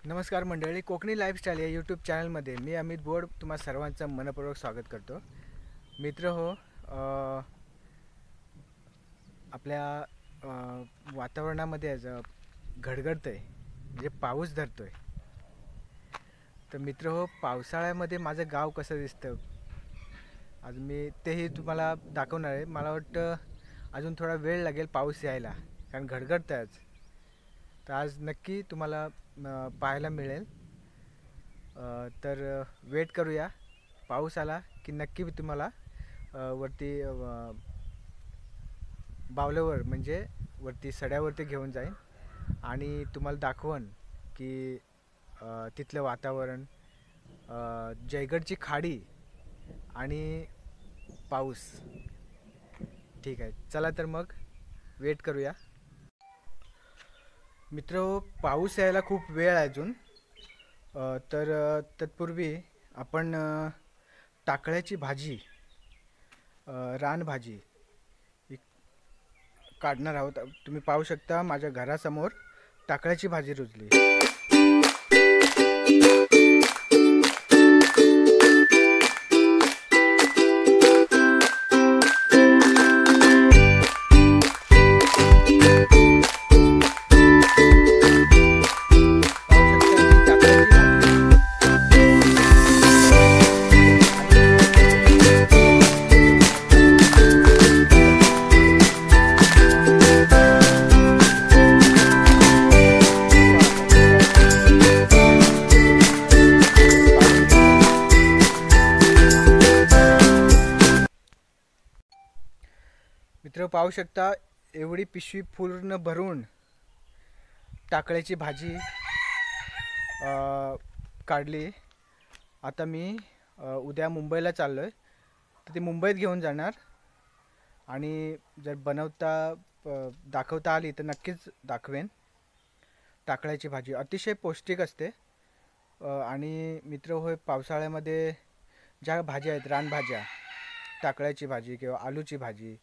नमस्कार मंडळी, कोकणी लाईफस्टाईल या यूट्यूब चॅनलमध्ये मी अमित बोड तुम्हा सर्वांचं मनपूर्वक स्वागत करतो. मित्र हो, आपल्या वातावरणामध्ये घडघडतं आहे, म्हणजे पाऊस धरतो आहे. तर मित्र हो, पावसाळ्यामध्ये माझं गाव कसं दिसतं आज मी तेही तुम्हाला दाखवणार आहे. मला वाटतं अजून थोडा वेळ लागेल पाऊस यायला, कारण घडघडतं आज. तर आज नक्की तुम्हाला पाहायला मिळेल. तर वेट करूया. पाऊस आला की नक्की तुम्हाला वरती बावल्यावर म्हणजे वरती सड्यावरती घेऊन जाईन आणि तुम्हाला दाखवण की तिथलं वातावरण, जयगडची खाडी आणि पाऊस. ठीक आहे, चला तर मग वेट करूया. मित्र, पाऊस यायला खूप वेळ आहे अजून. तर तत्पूर्वी आपण टाकळ्याची भाजी, रानभाजी काढणार आहोत. तुम्ही पाहू शकता माझ्या घरासमोर टाकळ्याची भाजी रुजली. मित्र पाहू शकता, एवढी पिशवी पूर्ण भरून टाकळ्याची भाजी काढली. आता मी उद्या मुंबईला चाललो आहे, तर ती मुंबईत घेऊन जाणार आणि जर दाखवता आली तर नक्कीच दाखवेन. टाकळ्याची भाजी अतिशय पौष्टिक असते. आणि मित्र होय, पावसाळ्यामध्ये ज्या भाज्या आहेत, रानभाज्या, टाकळ्याची भाजी किंवा आलूची भाजी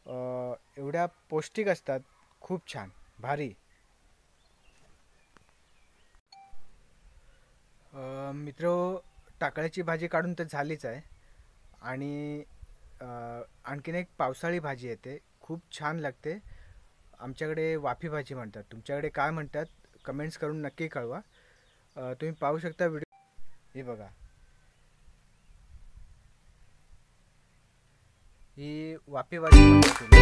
एवढ्या पौष्टिक असतात, खूप छान, भारी. मित्र, टाकळ्याची भाजी काढून तर झालीच आहे आणि आणखीन एक पावसाळी भाजी येते, खूप छान लागते. आमच्याकडे वाफी भाजी म्हणतात, तुमच्याकडे काय म्हणतात कमेंट्स करून नक्की कळवा. तुम्ही पाहू शकता व्हिडिओ. हे बघा, ही वाफी भाजी म्हणतात मित्र.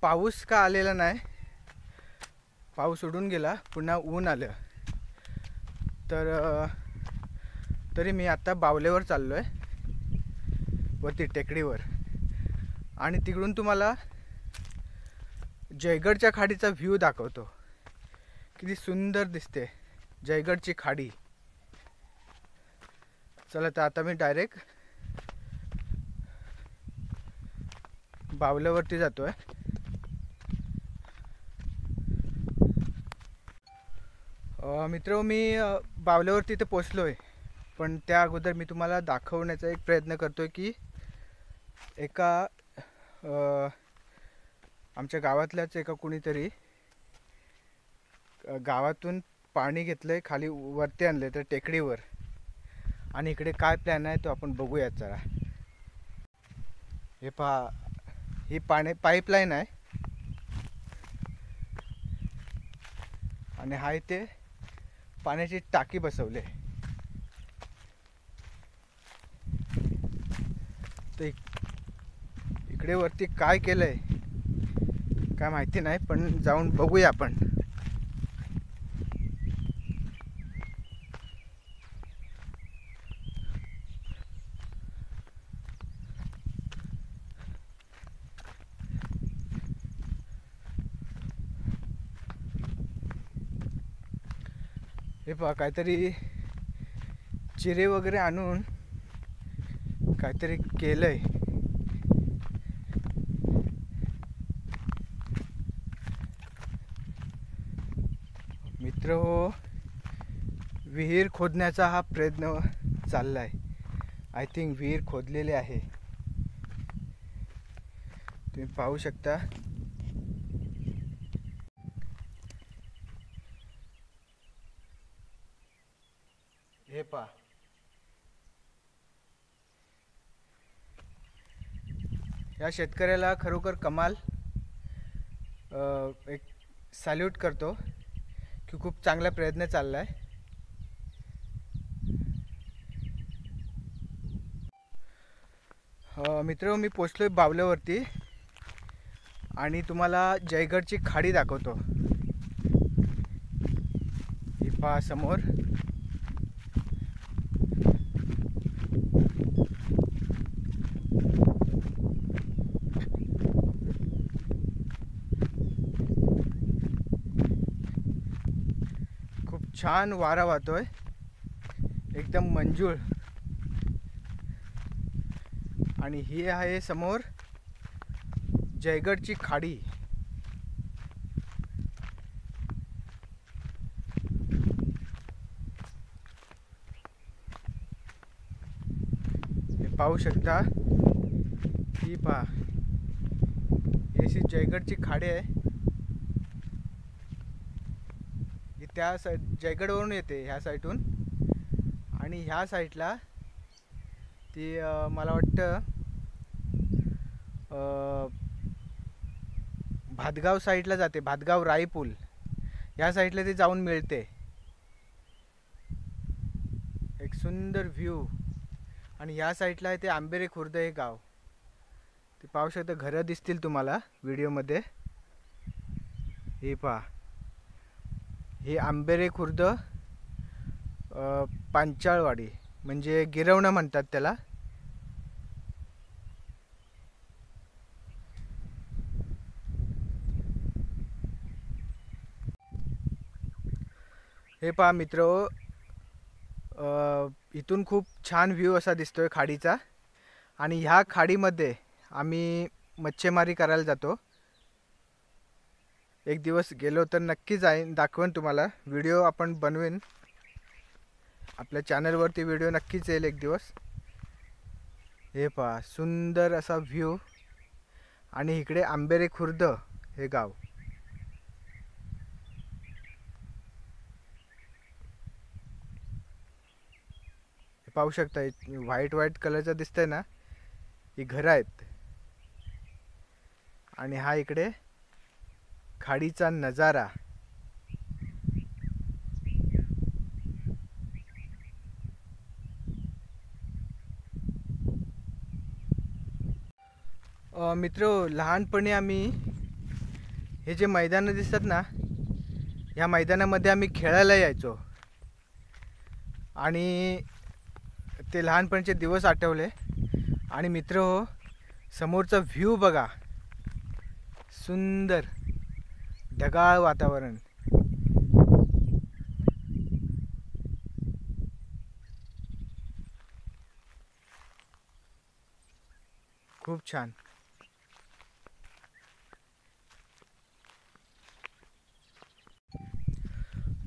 पाऊस का आलेला नाही, पाऊस उडून गेला, पुन्हा ऊन आलं. तर तरी मी आता बावलेवर चाललो आहे, वरती टेकडीवर, आणि तिकडून तुम्हाला जयगडच्या खाडीचा व्ह्यू दाखवतो. किती सुंदर दिसते जयगडची खाडी. चला, तर आता मी डायरेक्ट बावल्यावरती जातोय. मित्र, मी बावल्यावरती इथे पोचलो आहे, पण त्या अगोदर मी तुम्हाला दाखवण्याचा एक प्रयत्न करतोय की एका आमच्या गावातल्याच एका कुणीतरी गावातून पाणी घेतलंय, खाली वरती आणले तर टेकडीवर, आणि इकडे काय प्लॅन आहे तो आपण बघूयात. जरा हे पहा, ही पाईपलाईन आहे आणि हा इथे पाण्याची टाकी बसवली. तर इकडे वरती काय केलंय काय माहिती नाही, पण जाऊन बघूया आपण. हे पहा, काहीतरी चिरे वगैरे आणून काहीतरी केलंय. मित्र हो, विहीर खोदण्याचा हा प्रयत्न चाललाय. आय थिंक विहीर खोदलेले आहे, तुम्ही पाहू शकता. हे पहा, या शेतकऱ्याला खरोखर कमाल. एक सॅल्यूट करतो की खूप चांगला प्रयत्न चाललाय. मित्र, मी पोचलोय बावल्यावरती आणि तुम्हाला जयगडची खाडी दाखवतो. ही पहा समोर. खूप छान वारा वाहतोय, एकदम मंजूळ. आणि ही आहे समोर जयगडची खाडी. हे पाहू शकता. ही पहा, ही जयगडची खाडी आहे. ही त्या जयगडवरून येते ह्या साईडून, आणि ह्या साईडला ती मला वाटतं भातगाव साईडला जाते. भातगाव राई पूल ह्या साईडला ती जाऊन मिळते. एक सुंदर व्ह्यू. आणि ह्या साईडला आहे ते आंबेरे खुर्द हे गाव. ते पाहू शकता, घरं दिसतील तुम्हाला व्हिडिओमध्ये. हे पहा, हे आंबेरे खुर्द पांचाळवाडी म्हणजे गिरवणं म्हणतात त्याला. हे पहा मित्र, इथून खूप छान व्ह्यू असा दिसतोय खाडीचा. आणि ह्या खाडीमध्ये आम्ही मच्छीमारी करायला जातो. एक दिवस गेलो तर नक्की जाईन, दाखवेन तुम्हाला. व्हिडिओ आपण बनवेन, आपल्या चॅनलवरती व्हिडिओ नक्कीच येईल एक दिवस. हे पहा, सुंदर असा व्ह्यू. आणि इकडे आंबेरे खुर्द हे गाव. पाहू शकता, व्हाईट कलरचं दिसतंय ना, ही घरं आहेत. आणि हा इकडे खाडीचा नजारा. मित्र, लहानपणी आम्ही हे जे मैदानं दिसतात ना, ह्या मैदानामध्ये आम्ही खेळायला यायचो. आणि ते लहानपणीचे दिवस आठवले. आणि मित्र हो, समोरचा व्ह्यू बघा, सुंदर ढगाळ वातावरण. खूप छान.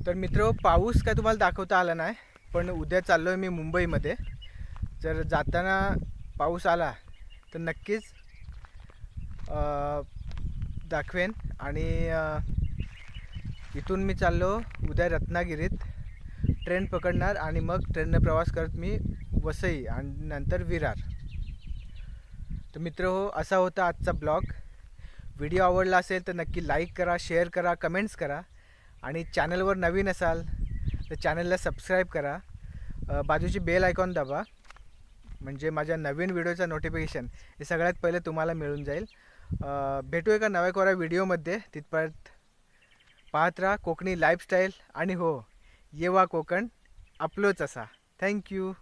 तर मित्र, पाऊस काय तुम्हाला दाखवता आला नाही, पण उद्या चाललोय मी मुंबईमध्ये. जर जाताना पाऊस आला तर नक्कीच दाखवेन. आणि इथून मी चाललो उद्या रत्नागिरीत. ट्रेन पकडणार आणि मग ट्रेनने प्रवास करत मी वसई आणि नंतर विरार. तर मित्र हो, असा होता आजचा ब्लॉग. व्हिडिओ आवडला असेल तर नक्की लाईक करा, शेअर करा, कमेंट्स करा. आणि चॅनलवर नवीन असाल तर चॅनलला सबस्क्राईब करा. बाजूची बेल आयकॉन दाबा. म्हणजे माझ्या नवीन व्हिडिओचं नोटिफिकेशन हे सगळ्यात पहिले तुम्हाला मिळून जाईल. भेटू एका नव्या कोऱ्या व्हिडिओमध्ये. तिथपर्यंत पाहत राहा कोकणी लाईफस्टाईल आणि हो, येवा कोकण आपलोच असा. थँक्यू.